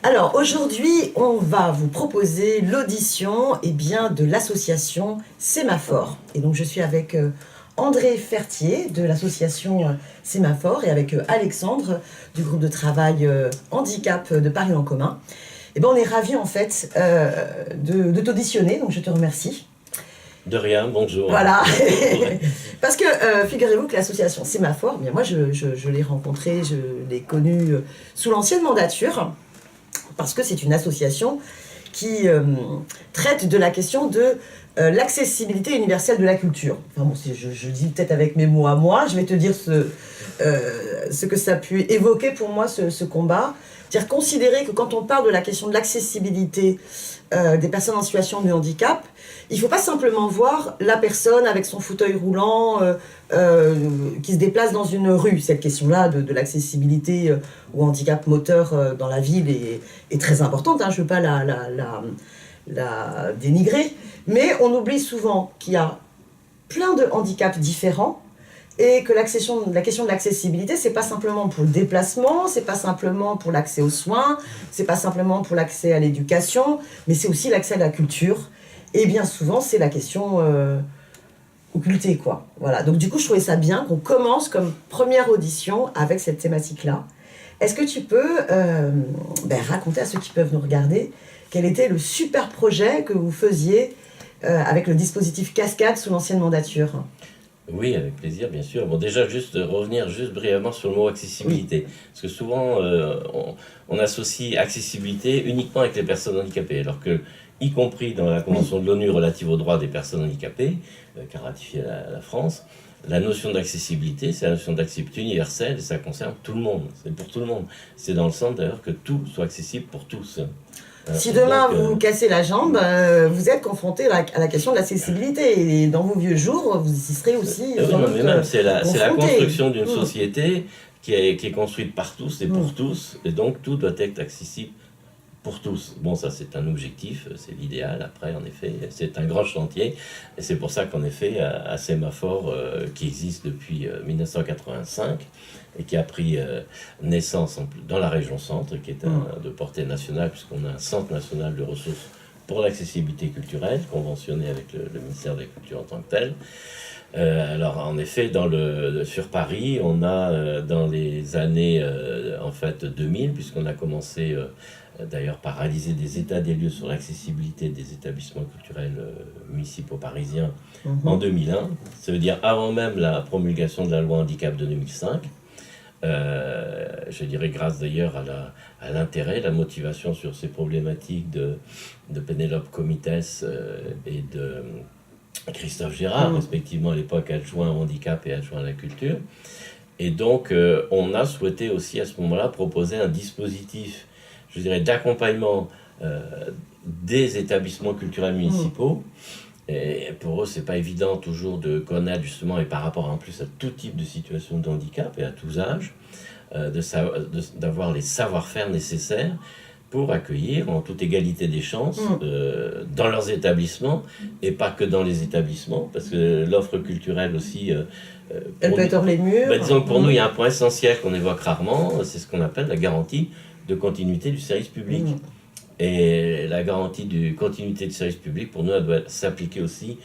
Alors aujourd'hui, on va vous proposer l'audition de l'association Sémaphore. Et donc je suis avec André Fertier de l'association Sémaphore et avec Alexandre du groupe de travail handicap de Paris en commun. Et ben on est ravis en fait de t'auditionner, donc je te remercie. De rien, bonjour. Voilà, parce que figurez-vous que l'association Sémaphore, bien moi je l'ai rencontrée, je l'ai connue sous l'ancienne mandature, parce que c'est une association qui traite de la question de l'accessibilité universelle de la culture. Enfin bon, je dis peut-être avec mes mots à moi, je vais te dire ce que ça a pu évoquer pour moi ce combat. C'est-à-dire considérer que quand on parle de la question de l'accessibilité des personnes en situation de handicap, il ne faut pas simplement voir la personne avec son fauteuil roulant qui se déplace dans une rue. Cette question-là de l'accessibilité au handicap moteur dans la ville est très importante, hein, je ne veux pas la dénigrer, mais on oublie souvent qu'il y a plein de handicaps différents et que la question de l'accessibilité, c'est pas simplement pour le déplacement, c'est pas simplement pour l'accès aux soins, c'est pas simplement pour l'accès à l'éducation, mais c'est aussi l'accès à la culture. Et bien souvent, c'est la question occultée, quoi. Voilà. Donc du coup, je trouvais ça bien qu'on commence comme première audition avec cette thématique-là. Est-ce que tu peux raconter à ceux qui peuvent nous regarder quel était le super projet que vous faisiez avec le dispositif Cascade sous l'ancienne mandature ? Oui, avec plaisir, bien sûr. Bon, déjà, revenir brièvement sur le mot accessibilité. Oui. Parce que souvent, on associe accessibilité uniquement avec les personnes handicapées, alors que, y compris dans la Convention de l'ONU relative aux droits des personnes handicapées, qu'a ratifié la France, la notion d'accessibilité, c'est la notion d'accessibilité universelle, et ça concerne tout le monde. C'est pour tout le monde. C'est dans le sens, d'ailleurs, que tout soit accessible pour tous. Si demain vous cassez la jambe, vous êtes confronté à la question de l'accessibilité. Et dans vos vieux jours, vous y serez aussi. C'est la construction d'une société qui est construite par tous et pour tous. Et donc tout doit être accessible pour tous. Bon, ça c'est un objectif, c'est l'idéal. Après, en effet, c'est un grand chantier. Et c'est pour ça qu'en effet, à Sémaphore, qui existe depuis 1985, et qui a pris naissance dans la région centre, qui est de portée nationale, puisqu'on a un centre national de ressources pour l'accessibilité culturelle, conventionné avec le ministère de la Culture en tant que tel. Alors, en effet, sur Paris, on a, dans les années 2000, puisqu'on a commencé d'ailleurs par réaliser des états des lieux sur l'accessibilité des établissements culturels municipaux parisiens en 2001, ça veut dire avant même la promulgation de la loi handicap de 2005. Je dirais grâce d'ailleurs à l'intérêt, la motivation sur ces problématiques de Pénélope Comites et de Christophe Gérard, respectivement à l'époque adjoint au handicap et adjoint à la culture. Et donc on a souhaité aussi à ce moment-là proposer un dispositif, je dirais, d'accompagnement des établissements culturels municipaux. Et pour eux, c'est pas évident toujours de connaître justement, et par rapport en plus à tout type de situation de handicap et à tous âges, d'avoir les savoir-faire nécessaires pour accueillir en toute égalité des chances dans leurs établissements, et pas que dans les établissements, parce que l'offre culturelle aussi... elle peut être hors les murs. Disons que pour nous, il y a un point essentiel qu'on évoque rarement, c'est ce qu'on appelle la garantie de continuité du service public. Et la garantie de continuité du service public, pour nous, elle doit s'appliquer aussi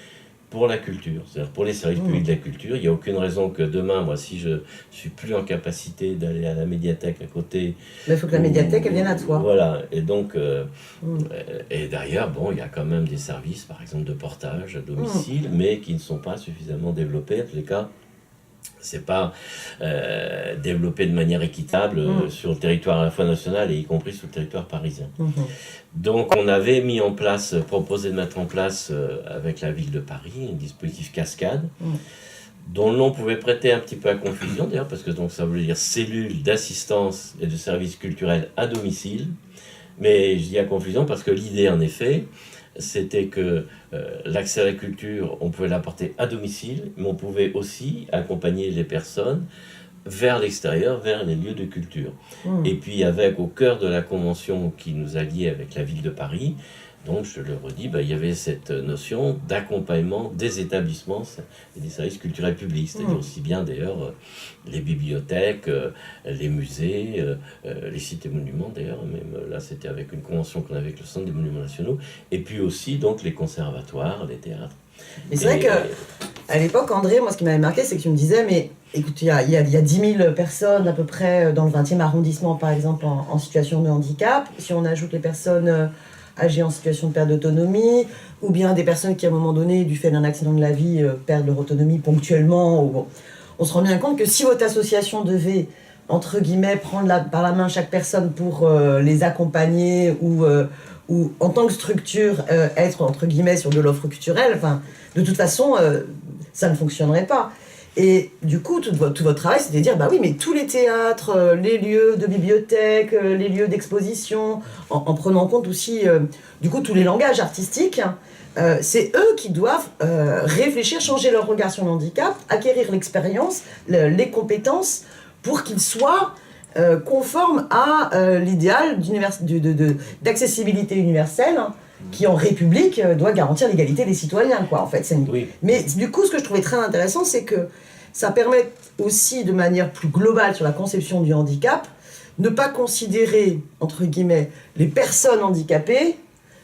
pour la culture, c'est-à-dire pour les services publics de la culture. Il n'y a aucune raison que demain, moi, si je suis plus en capacité d'aller à la médiathèque à côté... Mais il faut que la médiathèque, elle vienne à toi. Voilà, et donc... et d'ailleurs, bon, il y a quand même des services, par exemple, de portage à domicile, mais qui ne sont pas suffisamment développés. En tous les cas, c'est pas développé de manière équitable sur le territoire à la fois national et y compris sur le territoire parisien. Donc on avait proposé de mettre en place avec la ville de Paris un dispositif Cascade dont le nom pouvait prêter un petit peu à confusion d'ailleurs, parce que donc ça voulait dire cellule d'assistance et de services culturels à domicile, mais je dis à confusion parce que l'idée en effet c'était que l'accès à la culture, on pouvait l'apporter à domicile, mais on pouvait aussi accompagner les personnes vers l'extérieur, vers les lieux de culture. Et puis avec au cœur de la convention qui nous a liés avec la ville de Paris, donc je le redis, il y avait cette notion d'accompagnement des établissements et des services culturels publics, c'est-à-dire aussi bien d'ailleurs les bibliothèques, les musées, les sites et monuments d'ailleurs, même là c'était avec une convention qu'on avait avec le Centre des Monuments Nationaux, et puis aussi donc les conservatoires, les théâtres. Mais c'est vrai qu'à l'époque, André, moi ce qui m'avait marqué, c'est que tu me disais, mais écoute, il y a 10 000 personnes à peu près dans le 20e arrondissement, par exemple, en situation de handicap. Si on ajoute les personnes âgées en situation de perte d'autonomie, ou bien des personnes qui, à un moment donné, du fait d'un accident de la vie, perdent leur autonomie ponctuellement, on se rend bien compte que si votre association devait, entre guillemets, prendre par la main chaque personne pour les accompagner ou en tant que structure, être, entre guillemets, sur de l'offre culturelle, de toute façon, ça ne fonctionnerait pas. Et du coup, tout votre travail, c'est de dire, oui, mais tous les théâtres, les lieux de bibliothèque, les lieux d'exposition, en prenant en compte aussi, du coup, tous les langages artistiques, c'est eux qui doivent réfléchir, changer leur regard sur le handicap, acquérir l'expérience, les compétences, pour qu'ils soient conformes à l'idéal d'accessibilité universelle, qui en République doit garantir l'égalité des citoyens, quoi. En fait, oui. Mais du coup, ce que je trouvais très intéressant, c'est que ça permet aussi, de manière plus globale sur la conception du handicap, ne pas considérer, entre guillemets, les personnes handicapées,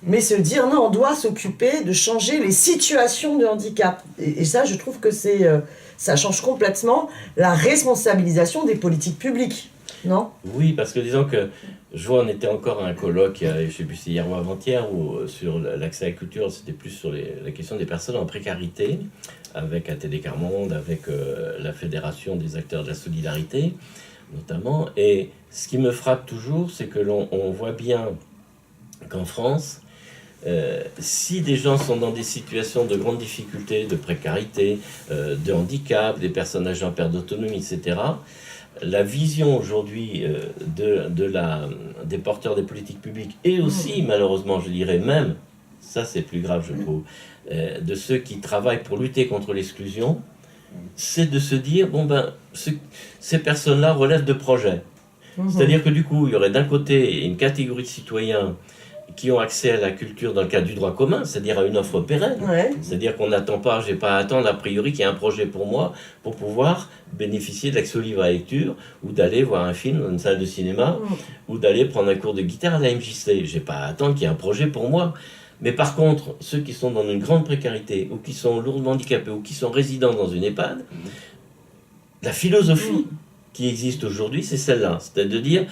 mais se dire, non, on doit s'occuper de changer les situations de handicap. Et ça, je trouve que ça change complètement la responsabilisation des politiques publiques, non ? Oui, parce que disons que je vois, on était encore à un colloque, je ne sais plus si hier ou avant-hier, où sur l'accès à la culture, c'était plus sur la question des personnes en précarité, avec ATD Quart Monde, avec la Fédération des acteurs de la solidarité, notamment. Et ce qui me frappe toujours, c'est que on voit bien qu'en France, si des gens sont dans des situations de grande difficulté, de précarité, de handicap, des personnes âgées en perte d'autonomie, etc., la vision aujourd'hui des porteurs des politiques publiques, et aussi, malheureusement, je dirais même, ça c'est plus grave, je trouve, de ceux qui travaillent pour lutter contre l'exclusion, c'est de se dire, ces personnes-là relèvent de projets. C'est-à-dire que du coup, il y aurait d'un côté une catégorie de citoyens qui ont accès à la culture dans le cadre du droit commun, c'est-à-dire à une offre pérenne. Ouais. C'est-à-dire qu'on n'attend pas, j'ai pas à attendre a priori qu'il y ait un projet pour moi pour pouvoir bénéficier de l'accès au livre à lecture, ou d'aller voir un film dans une salle de cinéma, ou d'aller prendre un cours de guitare à la MJC. J'ai pas à attendre qu'il y ait un projet pour moi. Mais par contre, ceux qui sont dans une grande précarité, ou qui sont lourdement handicapés, ou qui sont résidents dans une EHPAD, la philosophie qui existe aujourd'hui, c'est celle-là. C'est-à-dire de dire,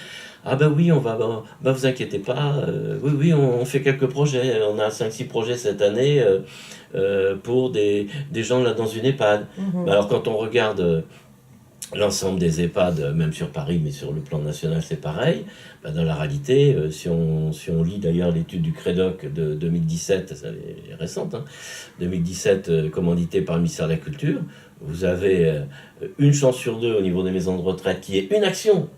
oui, vous inquiétez pas, oui, on fait quelques projets, on a 5-6 projets cette année pour des gens là dans une EHPAD. Alors quand on regarde l'ensemble des EHPAD, même sur Paris, mais sur le plan national c'est pareil, dans la réalité, si on lit d'ailleurs l'étude du CREDOC de 2017, ça est récente, 2017 commanditée par le ministère de la Culture, vous avez une chance sur deux au niveau des maisons de retraite qui est une action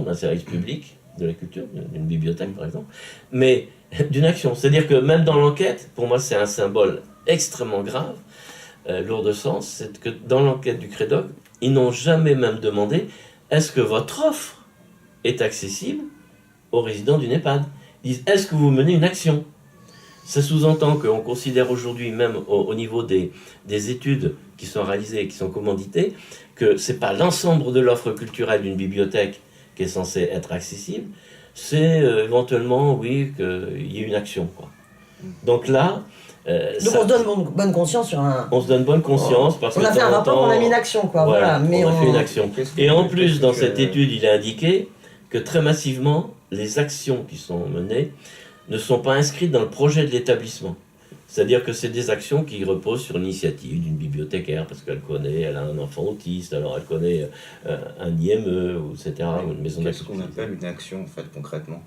d'un service public de la culture, d'une bibliothèque par exemple, mais d'une action. C'est-à-dire que même dans l'enquête, pour moi c'est un symbole extrêmement grave, lourd de sens, c'est que dans l'enquête du CREDOC, ils n'ont jamais même demandé est-ce que votre offre est accessible aux résidents d'une EHPAD. Ils disent est-ce que vous menez une action. Ça sous-entend qu'on considère aujourd'hui, même au niveau des études qui sont réalisées et qui sont commanditées, que ce n'est pas l'ensemble de l'offre culturelle d'une bibliothèque qui est censée être accessible, c'est éventuellement, oui, qu'il y ait une action, quoi. Donc là... Donc on se donne bonne conscience sur un... On se donne bonne conscience parce on a fait un rapport, on a mis une action, quoi. Voilà, mais on a fait une action. Et en plus, dans cette étude, il est indiqué que très massivement, les actions qui sont menées ne sont pas inscrites dans le projet de l'établissement. C'est-à-dire que c'est des actions qui reposent sur l'initiative d'une bibliothécaire, parce elle a un enfant autiste, alors elle connaît un IME, etc., ou une maison d'action. Qu'est-ce qu'on appelle une action, en fait, concrètement ?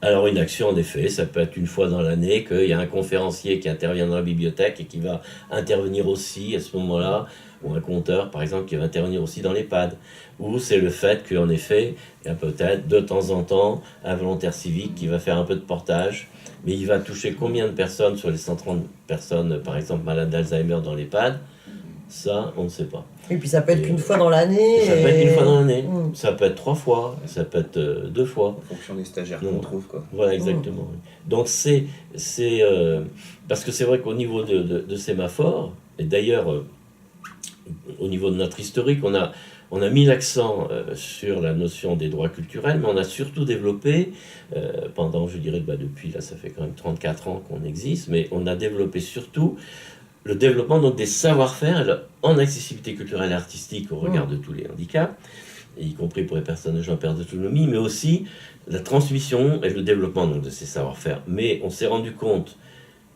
Alors une action, en effet, ça peut être une fois dans l'année qu'il y a un conférencier qui intervient dans la bibliothèque et qui va intervenir aussi à ce moment-là, ou un conteur, par exemple, qui va intervenir aussi dans l'EHPAD. Ou c'est le fait qu'en effet, il y a peut-être de temps en temps un volontaire civique qui va faire un peu de portage, mais il va toucher combien de personnes sur les 130 personnes, par exemple, malades d'Alzheimer dans l'EHPAD ? Ça, on ne sait pas. Et puis ça peut être qu'une fois dans l'année. Ça peut être une fois dans l'année, ça peut être 3 fois, ça peut être 2 fois. En fonction des stagiaires qu'on trouve, quoi. Voilà, exactement. Donc parce que c'est vrai qu'au niveau de Sémaphore, et d'ailleurs au niveau de notre historique, on a mis l'accent sur la notion des droits culturels, mais on a surtout développé, pendant, je dirais, depuis, là, ça fait quand même 34 ans qu'on existe, mais on a développé surtout le développement donc, des savoir-faire en accessibilité culturelle et artistique au regard de tous les handicaps, y compris pour les personnes âgées en perte d'autonomie, mais aussi la transmission et le développement donc, de ces savoir-faire. Mais on s'est rendu compte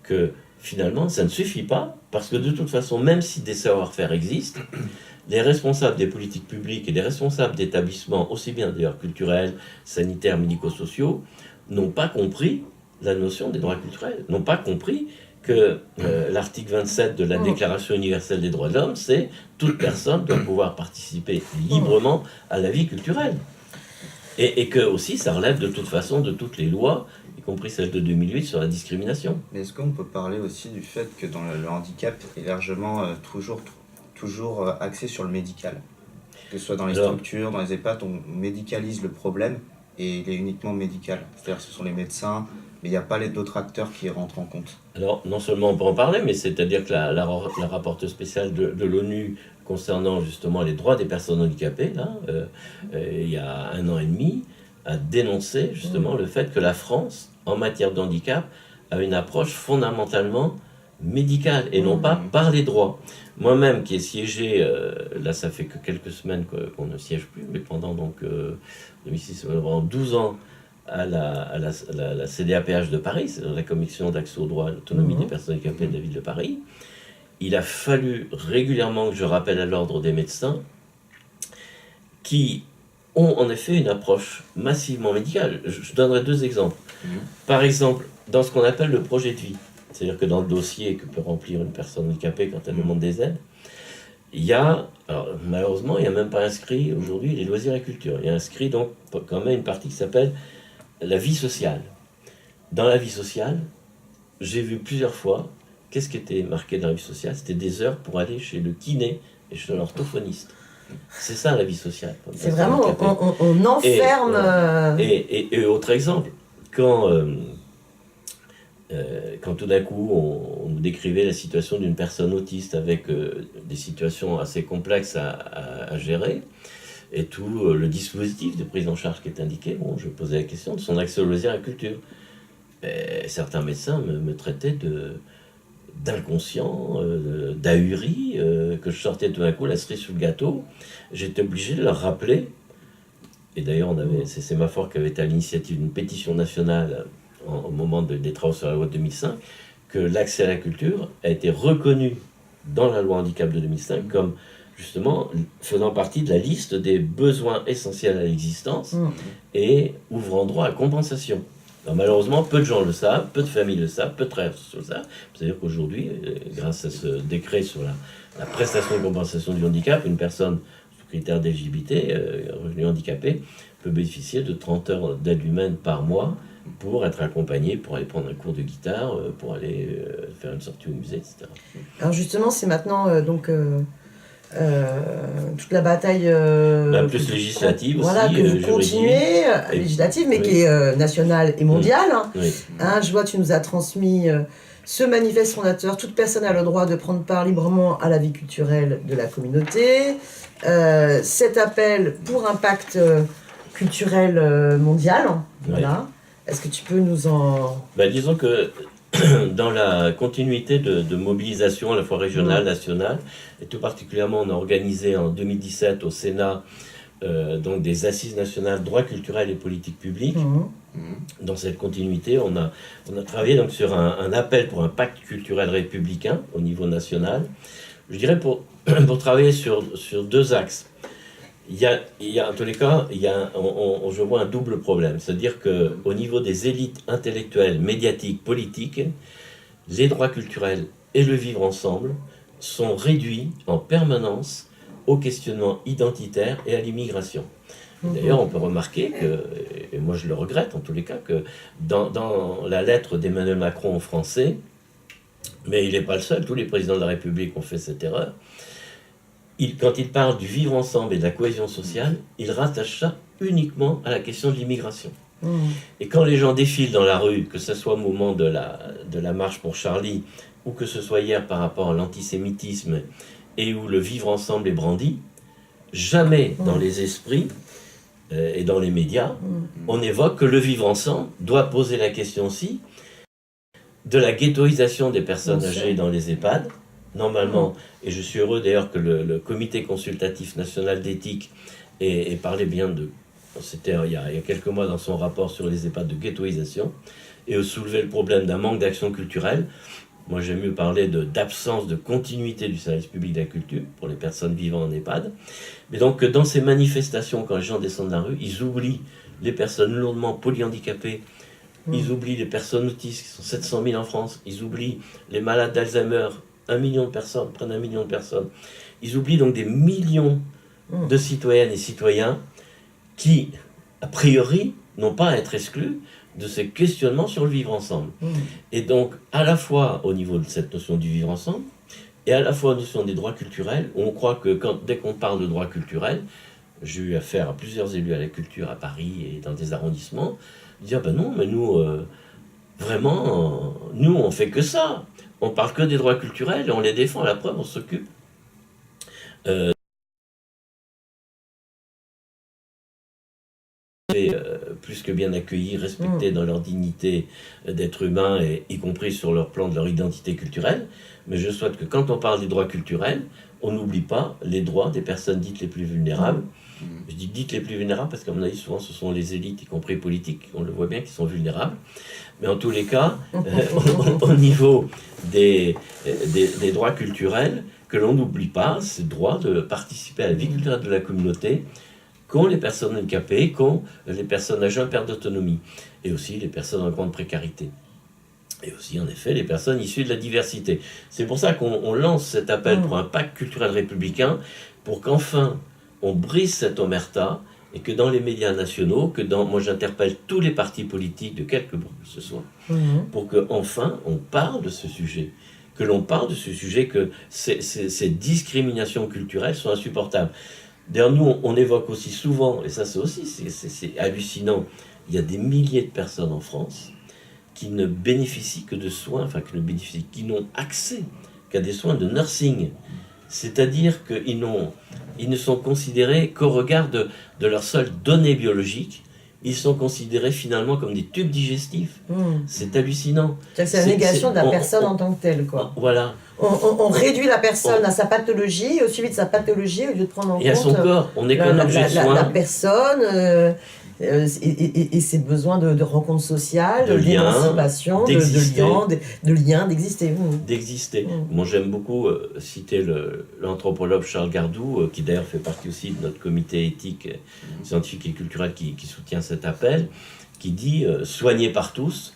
que finalement, ça ne suffit pas, parce que de toute façon, même si des savoir-faire existent, les responsables des politiques publiques et les responsables d'établissements, aussi bien d'ailleurs culturels, sanitaires, médico-sociaux, n'ont pas compris la notion des droits culturels, n'ont pas compris que l'article 27 de la Déclaration universelle des droits de l'homme, c'est toute personne doit pouvoir participer librement à la vie culturelle. Et que aussi, ça relève de toute façon de toutes les lois, y compris celle de 2008 sur la discrimination. Mais est-ce qu'on peut parler aussi du fait que dans le handicap est largement toujours axé sur le médical, que ce soit dans les structures, dans les EHPAD, on médicalise le problème et il est uniquement médical. C'est-à-dire que ce sont les médecins, mais il n'y a pas les d'autres acteurs qui rentrent en compte. Alors, non seulement on peut en parler, mais c'est-à-dire que la rapporteure spéciale de l'ONU concernant justement les droits des personnes handicapées, là, il y a 1 an et demi, a dénoncé justement le fait que la France, en matière de handicap, a une approche fondamentalement médicale et non pas par les droits. Moi-même qui ai siégé, là ça fait que quelques semaines qu'on ne siège plus, mais pendant donc 12 ans à la CDAPH de Paris, c'est la Commission d'accès aux droits et à l'autonomie des personnes handicapées de la ville de Paris, il a fallu régulièrement que je rappelle à l'ordre des médecins qui ont en effet une approche massivement médicale. Je donnerai 2 exemples. Par exemple, dans ce qu'on appelle le projet de vie, c'est-à-dire que dans le dossier que peut remplir une personne handicapée quand elle demande des aides, il y a, alors malheureusement, il n'y a même pas inscrit aujourd'hui les loisirs et culture. Il y a inscrit donc quand même une partie qui s'appelle la vie sociale. Dans la vie sociale, j'ai vu plusieurs fois, qu'est-ce qui était marqué dans la vie sociale? C'était des heures pour aller chez le kiné et chez l'orthophoniste. C'est ça la vie sociale. C'est vraiment, on enferme... Et autre exemple, quand tout d'un coup on nous décrivait la situation d'une personne autiste avec des situations assez complexes à gérer, et tout le dispositif de prise en charge qui est indiqué, bon, je posais la question de son accès aux loisirs et à la culture. Et certains médecins me traitaient d'inconscient, d'ahuri, que je sortais tout d'un coup la cerise sur le gâteau. J'étais obligé de leur rappeler, et d'ailleurs c'est Sémaphore qui avait été à l'initiative d'une pétition nationale au moment des travaux sur la loi de 2005, que l'accès à la culture a été reconnu dans la loi handicap de 2005 comme justement faisant partie de la liste des besoins essentiels à l'existence et ouvrant droit à compensation. Alors, malheureusement, peu de gens le savent, peu de familles le savent, peu de travailleurs le savent. C'est-à-dire qu'aujourd'hui, grâce à ce décret sur la prestation de compensation du handicap, une personne sous critère d'éligibilité, revenu handicapé, peut bénéficier de 30 heures d'aide humaine par mois pour être accompagné, pour aller prendre un cours de guitare, pour aller faire une sortie au musée, etc. Alors justement, c'est maintenant toute la bataille plus législative voilà, aussi, que vous continuez, législative, mais qui est nationale et mondiale. Oui. Hein, je vois, tu nous as transmis ce manifeste fondateur. Toute personne a le droit de prendre part librement à la vie culturelle de la communauté. Cet appel pour un pacte culturel mondial. Voilà. Est-ce que tu peux nous en... Disons que dans la continuité de mobilisation à la fois régionale, nationale, et tout particulièrement on a organisé en 2017 au Sénat donc des assises nationales droits culturels et politiques publiques. Dans cette continuité, on a travaillé donc sur un appel pour un pacte culturel républicain au niveau national. Je dirais pour travailler sur 2 axes. Il y a en tous les cas, je vois un double problème. C'est-à-dire qu'au niveau des élites intellectuelles, médiatiques, politiques, les droits culturels et le vivre ensemble sont réduits en permanence au questionnement identitaire et à l'immigration. D'ailleurs, on peut remarquer que, et moi je le regrette en tous les cas, que dans la lettre d'Emmanuel Macron aux Français, mais il n'est pas le seul, tous les présidents de la République ont fait cette erreur, quand il parle du vivre ensemble et de la cohésion sociale, il rattache ça uniquement à la question de l'immigration. Et quand les gens défilent dans la rue, que ce soit au moment de la marche pour Charlie, ou que ce soit hier par rapport à l'antisémitisme, et où le vivre ensemble est brandi, jamais dans les esprits et dans les médias, on évoque que le vivre ensemble doit poser la question aussi de la ghettoisation des personnes âgées dans les EHPAD. Normalement, et je suis heureux d'ailleurs que le Comité consultatif national d'éthique ait parlé bien de... C'était il y a quelques mois dans son rapport sur les EHPAD de ghettoisation, et soulevé le problème d'un manque d'action culturelle. Moi, j'aime mieux parler d'absence de continuité du service public de la culture pour les personnes vivant en EHPAD. Mais donc, dans ces manifestations, quand les gens descendent de la rue, ils oublient les personnes lourdement polyhandicapées, ils oublient les personnes autistes, qui sont 700 000 en France, ils oublient les malades d'Alzheimer, 1 million de personnes, près d'1 million de personnes. Ils oublient donc des millions de citoyennes et citoyens qui, a priori, n'ont pas à être exclus de ces questionnements sur le vivre ensemble. Et donc, à la fois au niveau de cette notion du vivre ensemble, et à la fois la notion des droits culturels, on croit que dès qu'on parle de droits culturels, j'ai eu affaire à plusieurs élus à la culture à Paris et dans des arrondissements, dire ben non, mais nous, vraiment, nous on fait que ça. On parle que des droits culturels et on les défend, à la preuve, on s'occupe plus que bien accueillis, respectés dans leur dignité d'être humains, et y compris sur leur plan de leur identité culturelle. Mais je souhaite que quand on parle des droits culturels, on n'oublie pas les droits des personnes dites les plus vulnérables. Je dis dites les plus vulnérables parce qu'à mon avis, souvent, ce sont les élites, y compris politiques, on le voit bien, qui sont vulnérables. Mais en tous les cas, au niveau des droits culturels, que l'on n'oublie pas ce droit de participer à la vie culturelle de la communauté, qu'ont les personnes handicapées, qu'ont les personnes âgées en perte d'autonomie, et aussi les personnes en grande précarité. Et aussi, en effet, les personnes issues de la diversité. C'est pour ça qu'on lance cet appel pour un pacte culturel républicain, pour qu'enfin, on brise cette omerta, et que dans les médias nationaux, moi j'interpelle tous les partis politiques de quelque groupe que ce soit, pour qu'enfin on parle de ce sujet, que l'on parle de ce sujet, que ces discriminations culturelles sont insupportables. D'ailleurs, nous, on évoque aussi souvent, et ça c'est aussi c'est hallucinant, il y a des milliers de personnes en France qui ne bénéficient que de soins, qui n'ont accès qu'à des soins de nursing. C'est-à-dire qu'ils ne sont considérés qu'au regard de leurs seules données biologiques. Ils sont considérés finalement comme des tubes digestifs. C'est hallucinant. C'est la négation de la personne en tant que telle, quoi. Voilà. On réduit la personne à sa pathologie, au suivi de sa pathologie, au lieu de prendre en compte... Et à son corps, on est qu'un objet de soin. La personne... et ses besoins de rencontres sociales, d'émancipation, de liens, d'exister. D'exister. Moi, j'aime beaucoup citer l'anthropologue Charles Gardou, qui d'ailleurs fait partie aussi de notre comité éthique, scientifique et culturel qui soutient cet appel, qui dit « Soigné par tous,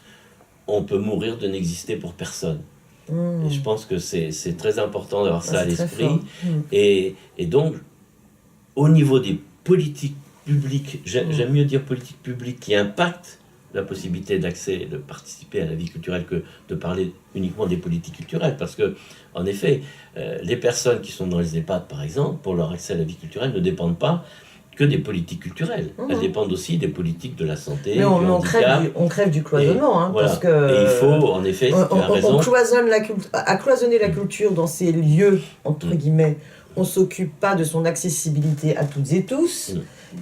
on peut mourir de n'exister pour personne ». Et je pense que c'est très important d'avoir ça à l'esprit. Et donc, au niveau des politiques public, j'aime mieux dire politique publique qui impacte la possibilité d'accès, de participer à la vie culturelle, que de parler uniquement des politiques culturelles, parce que, en effet, les personnes qui sont dans les EHPAD, par exemple, pour leur accès à la vie culturelle, ne dépendent pas que des politiques culturelles. Elles dépendent aussi des politiques de la santé, mais on crève du cloisonnement, voilà. Parce que... Et il faut, en effet, tu as raison... à cloisonner la culture dans ces lieux, entre guillemets, on ne s'occupe pas de son accessibilité à toutes et tous,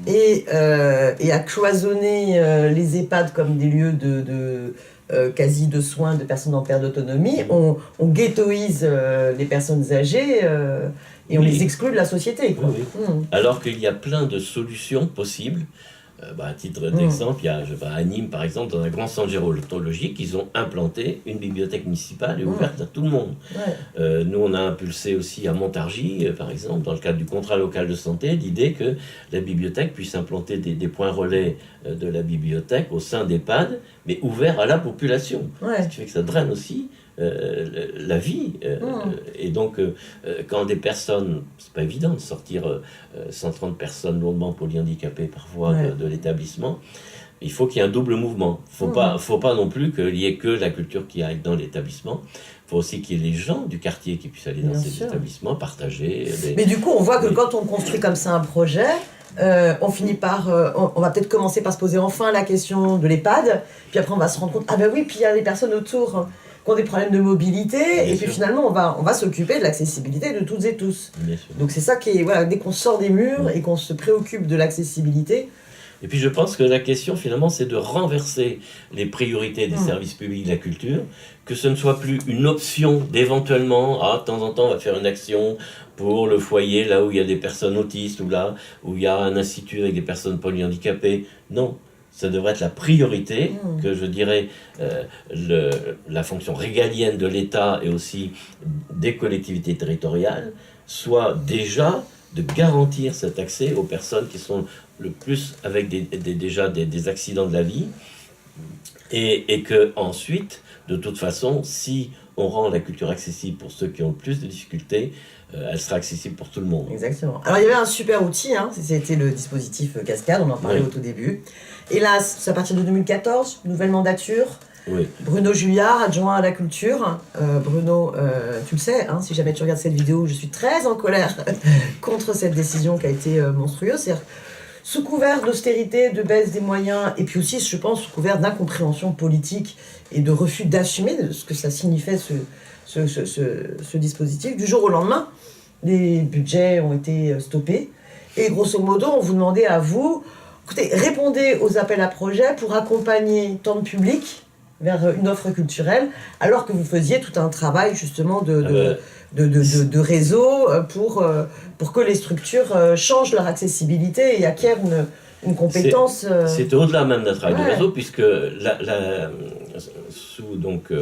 et à cloisonner les EHPAD comme des lieux quasi de soins de personnes en perte d'autonomie, on ghettoise les personnes âgées et on les exclut de la société. Quoi. Alors qu'il y a plein de solutions possibles. À titre d'exemple, à Nîmes, par exemple, dans un grand centre gérontologique, ils ont implanté une bibliothèque municipale et ouverte à tout le monde. Nous, on a impulsé aussi à Montargis, par exemple, dans le cadre du contrat local de santé, l'idée que la bibliothèque puisse implanter des points relais de la bibliothèque au sein d'EHPAD, mais ouverts à la population. Ce qui fait que ça draine aussi la vie. Et donc, quand des personnes, c'est pas évident de sortir 130 personnes lourdement polyhandicapées par voie de l'établissement, il faut qu'il y ait un double mouvement. Faut pas non plus qu'il y ait que la culture qui aille dans l'établissement. Il faut aussi qu'il y ait les gens du quartier qui puissent aller dans ces établissements, partager. Mais du coup, on voit que quand on construit comme ça un projet, on finit par... on va peut-être commencer par se poser enfin la question de l'EHPAD, puis après on va se rendre compte, ah ben oui, puis il y a les personnes autour qui ont des problèmes de mobilité, puis finalement on va s'occuper de l'accessibilité de toutes et tous. Donc c'est ça qui est... Voilà, dès qu'on sort des murs et qu'on se préoccupe de l'accessibilité... Et puis je pense que la question finalement c'est de renverser les priorités des services publics de la culture, que ce ne soit plus une option d'éventuellement, de temps en temps on va faire une action pour le foyer là où il y a des personnes autistes ou là où il y a un institut avec des personnes polyhandicapées. Non, ça devrait être la priorité, que je dirais la fonction régalienne de l'État et aussi des collectivités territoriales soit déjà de garantir cet accès aux personnes qui sont le plus avec déjà des accidents de la vie, et que ensuite, de toute façon, si on rend la culture accessible pour ceux qui ont le plus de difficultés, elle sera accessible pour tout le monde. Exactement. Alors il y avait un super outil, c'était le dispositif Cascade, on en parlait au tout début. Et là, c'est à partir de 2014, nouvelle mandature. Oui. Bruno Julliard, adjoint à la culture. Bruno, tu le sais, si jamais tu regardes cette vidéo, je suis très en colère contre cette décision qui a été monstrueuse. C'est-à-dire, sous couvert d'austérité, de baisse des moyens, et puis aussi, je pense, sous couvert d'incompréhension politique et de refus d'assumer ce que ça signifiait ce dispositif, du jour au lendemain, les budgets ont été stoppés. Et grosso modo, on vous demandait à vous, écoutez, répondez aux appels à projets pour accompagner tant de public vers une offre culturelle, alors que vous faisiez tout un travail justement de réseau pour que les structures changent leur accessibilité et acquièrent une compétence... C'était au-delà même d'un travail de réseau, puisque sous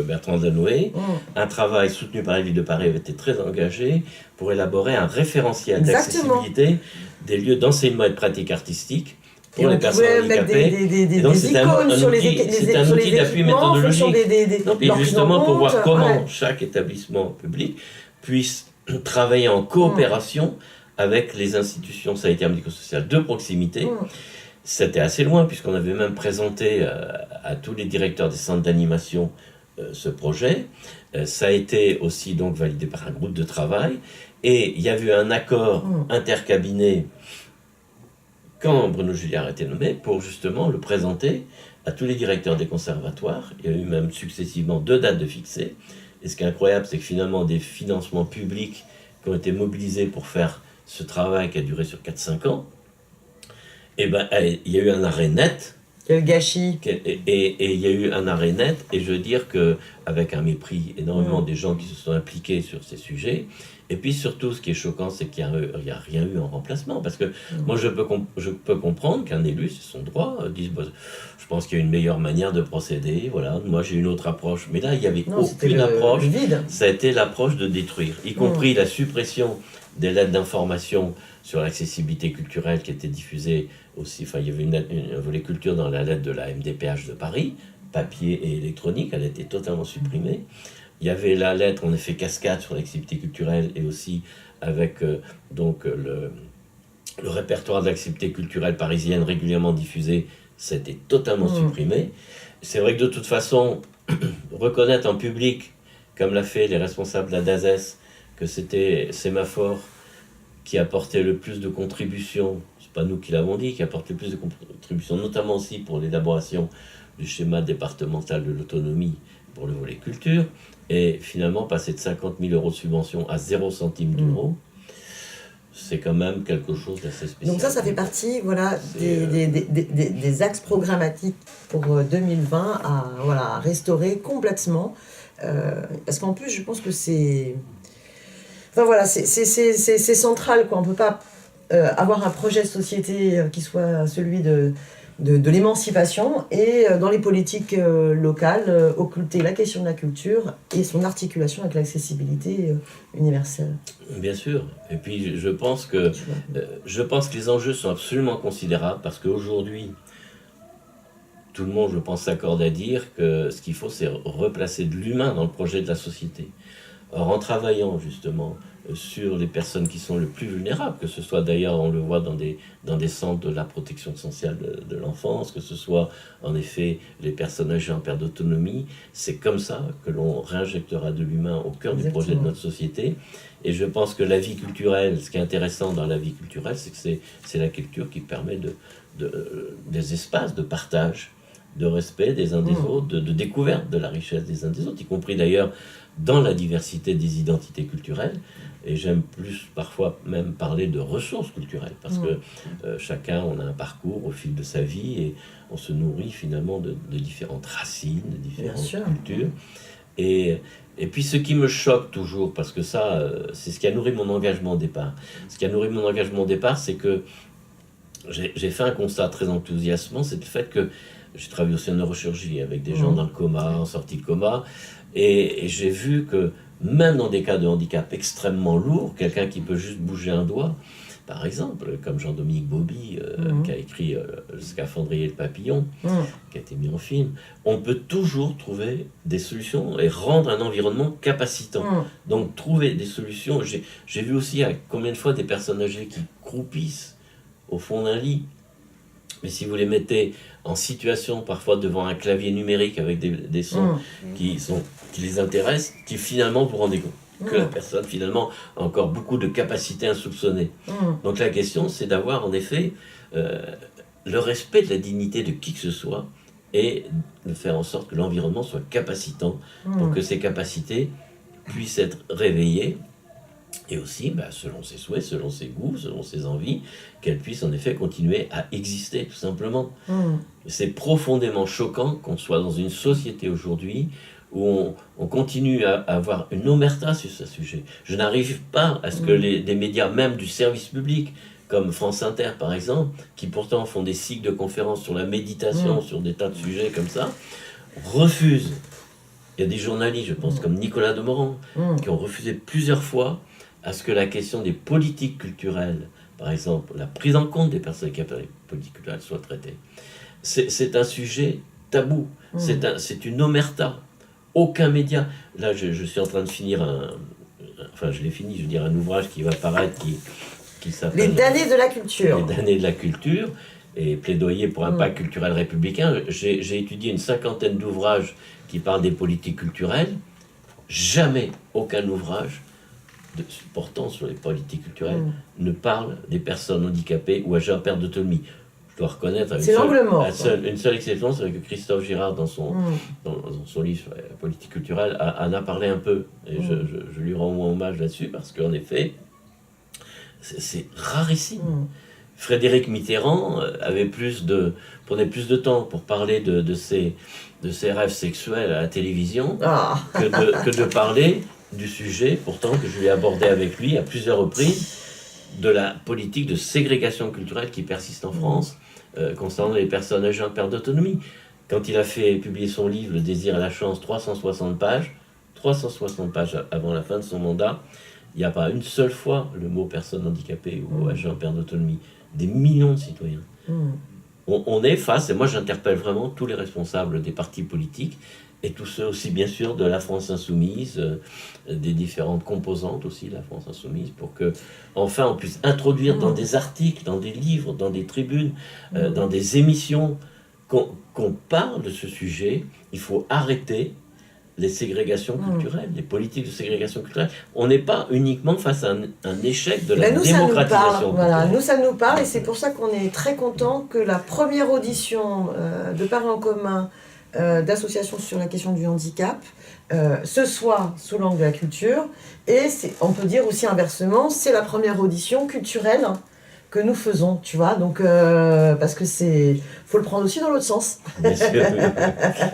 Bertrand Delanoë, un travail soutenu par la ville de Paris avait été très engagé pour élaborer un référentiel d'accessibilité des lieux d'enseignement et de pratique artistique pour les personnes handicapées. Des icônes sur les c'est un outil d'appui méthodologique. Et justement pour voir comment chaque établissement public puisse travailler en coopération avec les institutions sanitaires médico-sociales de proximité. C'était assez loin, puisqu'on avait même présenté à tous les directeurs des centres d'animation ce projet. Ça a été aussi donc validé par un groupe de travail, et il y a eu un accord intercabinet quand Bruno Julliard a été nommé pour justement le présenter à tous les directeurs des conservatoires. Il y a eu même successivement 2 dates de fixées. Et ce qui est incroyable, c'est que finalement des financements publics qui ont été mobilisés pour faire ce travail qui a duré sur 4-5 ans, il y a eu un arrêt net. Quel gâchis. Et il y a eu un arrêt net, et je veux dire qu'avec un mépris énormément des gens qui se sont impliqués sur ces sujets. Et puis surtout, ce qui est choquant, c'est qu'il n'y a rien eu en remplacement. Parce que moi, je peux comprendre qu'un élu, c'est son droit, dise je pense qu'il y a une meilleure manière de procéder. Voilà, moi j'ai une autre approche. Mais là, il n'y avait aucune approche. Ça a été l'approche de détruire, y compris la suppression des lettres d'information sur l'accessibilité culturelle qui était diffusée aussi. Enfin, il y avait un volet culture dans la lettre de la MDPH de Paris, papier et électronique, elle a été totalement supprimée. Il y avait la lettre, en effet, Cascade sur l'accessibilité culturelle, et aussi avec le répertoire de l'accessibilité culturelle parisienne régulièrement diffusé, c'était totalement supprimé. C'est vrai que de toute façon, reconnaître en public, comme l'a fait les responsables de la DASES, que c'était Sémaphore qui apportait le plus de contributions, c'est pas nous qui l'avons dit, qui apportait le plus de contributions, notamment aussi pour l'élaboration du schéma départemental de l'autonomie pour le volet culture, et finalement passer de 50 000 € de subvention à 0 centime d'euro, c'est quand même quelque chose d'assez spécial. Donc ça fait partie des axes programmatiques pour 2020 à restaurer complètement, parce qu'en plus je pense que c'est central, quoi. On ne peut pas avoir un projet de société qui soit celui de l'émancipation et dans les politiques locales, occulter la question de la culture et son articulation avec l'accessibilité universelle. Bien sûr. Et puis je pense que les enjeux sont absolument considérables, parce qu'aujourd'hui, tout le monde, je pense, s'accorde à dire que ce qu'il faut, c'est replacer de l'humain dans le projet de la société. Or, en travaillant justement sur les personnes qui sont les plus vulnérables, que ce soit d'ailleurs, on le voit dans des centres de la protection sociale de l'enfance, que ce soit en effet les personnes âgées en perte d'autonomie, c'est comme ça que l'on réinjectera de l'humain au cœur du projet de notre société. Et je pense que la vie culturelle, ce qui est intéressant dans la vie culturelle, c'est que c'est la culture qui permet des espaces de partage, de respect des uns des autres, de découverte de la richesse des uns des autres, y compris d'ailleurs dans la diversité des identités culturelles. Et j'aime plus parfois même parler de ressources culturelles, parce que chacun, on a un parcours au fil de sa vie et on se nourrit finalement de différentes racines, de différentes cultures. Et puis ce qui me choque toujours, parce que ça, c'est ce qui a nourri mon engagement au départ. Ce qui a nourri mon engagement au départ, c'est que j'ai fait un constat très enthousiasmant, c'est le fait que j'ai travaillé aussi en neurochirurgie avec des gens dans le coma, en sortie de coma, et j'ai vu que même dans des cas de handicap extrêmement lourds, quelqu'un qui peut juste bouger un doigt, par exemple, comme Jean-Dominique Bauby, qui a écrit Le Scaphandrier et le Papillon, qui a été mis en film, on peut toujours trouver des solutions et rendre un environnement capacitant. Donc trouver des solutions. J'ai vu aussi combien de fois des personnes âgées qui croupissent au fond d'un lit, mais si vous les mettez en situation parfois devant un clavier numérique avec des sons qui les intéressent, qui finalement vous rendez compte que la personne finalement a encore beaucoup de capacités insoupçonnées. Donc la question, c'est d'avoir en effet le respect de la dignité de qui que ce soit et de faire en sorte que l'environnement soit capacitant pour que ces capacités puissent être réveillées et aussi, selon ses souhaits, selon ses goûts, selon ses envies, qu'elle puisse en effet continuer à exister, tout simplement. C'est profondément choquant qu'on soit dans une société aujourd'hui où on continue à avoir une omerta sur ce sujet. Je n'arrive pas à ce que des médias, même du service public, comme France Inter par exemple, qui pourtant font des cycles de conférences sur la méditation, sur des tas de sujets comme ça, refusent. Il y a des journalistes, je pense, comme Nicolas Demorand, qui ont refusé plusieurs fois à ce que la question des politiques culturelles, par exemple, la prise en compte des personnes qui appellent les politiques culturelles, soit traitée. C'est un sujet tabou, c'est une omerta. Aucun média. Là, je suis en train de finir je l'ai fini, je veux dire, un ouvrage qui va paraître, qui s'appelle... Les damnés de la culture. Les damnés de la culture, et plaidoyer pour un pacte culturel républicain. J'ai étudié une 50aine d'ouvrages qui parlent des politiques culturelles. Jamais aucun ouvrage portant sur les politiques culturelles ne parle des personnes handicapées ou âgées en perte d'autonomie. Je dois reconnaître, une seule exception, c'est que Christophe Girard, dans son livre sur la politique culturelle, en a parlé un peu. Et je lui rends hommage là-dessus, parce qu'en effet, c'est rarissime. Frédéric Mitterrand prenait plus de temps pour parler de ses rêves sexuels à la télévision que de parler du sujet, pourtant, que je lui ai abordé avec lui à plusieurs reprises, de la politique de ségrégation culturelle qui persiste en France concernant les personnes âgées en perte d'autonomie. Quand il a fait publier son livre Le désir et la chance, 360 pages avant la fin de son mandat, il n'y a pas une seule fois le mot personne handicapée ou âgée en perte d'autonomie. Des millions de citoyens. On est face, et moi j'interpelle vraiment tous les responsables des partis politiques, et tous ceux aussi bien sûr de la France Insoumise, des différentes composantes aussi de la France Insoumise, pour que enfin on puisse introduire dans des articles, dans des livres, dans des tribunes, dans des émissions, qu'on parle de ce sujet. Il faut arrêter les ségrégations culturelles, les politiques de ségrégation culturelle. On n'est pas uniquement face à un échec de la démocratisation. Nous, ça nous parle, et c'est pour ça qu'on est très content que la première audition de Parler en commun d'associations sur la question du handicap, ce soit sous l'angle de la culture, et on peut dire aussi inversement, c'est la première audition culturelle que nous faisons, tu vois, donc parce que faut le prendre aussi dans l'autre sens. Bien sûr,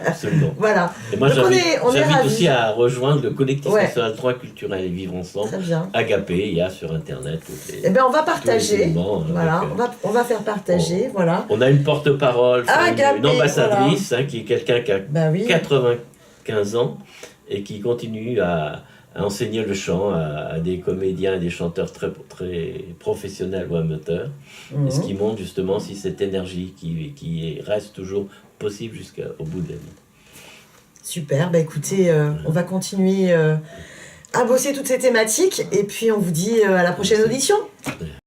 absolument. Voilà. Et moi, j'invite aussi à rejoindre le collectif national Droit culturel et vivre ensemble. Très bien. Agapé, il y a sur internet. On va partager. Voilà, on va faire partager. Voilà. On a une porte-parole, une ambassadrice, qui est quelqu'un qui a 95 ans et qui continue à enseigner le chant à des comédiens et des chanteurs très, très professionnels ou amateurs. Et ce qui montre justement si cette énergie qui reste toujours possible jusqu'au bout de la vie. Super, écoutez, on va continuer à bosser toutes ces thématiques. Et puis on vous dit à la prochaine audition.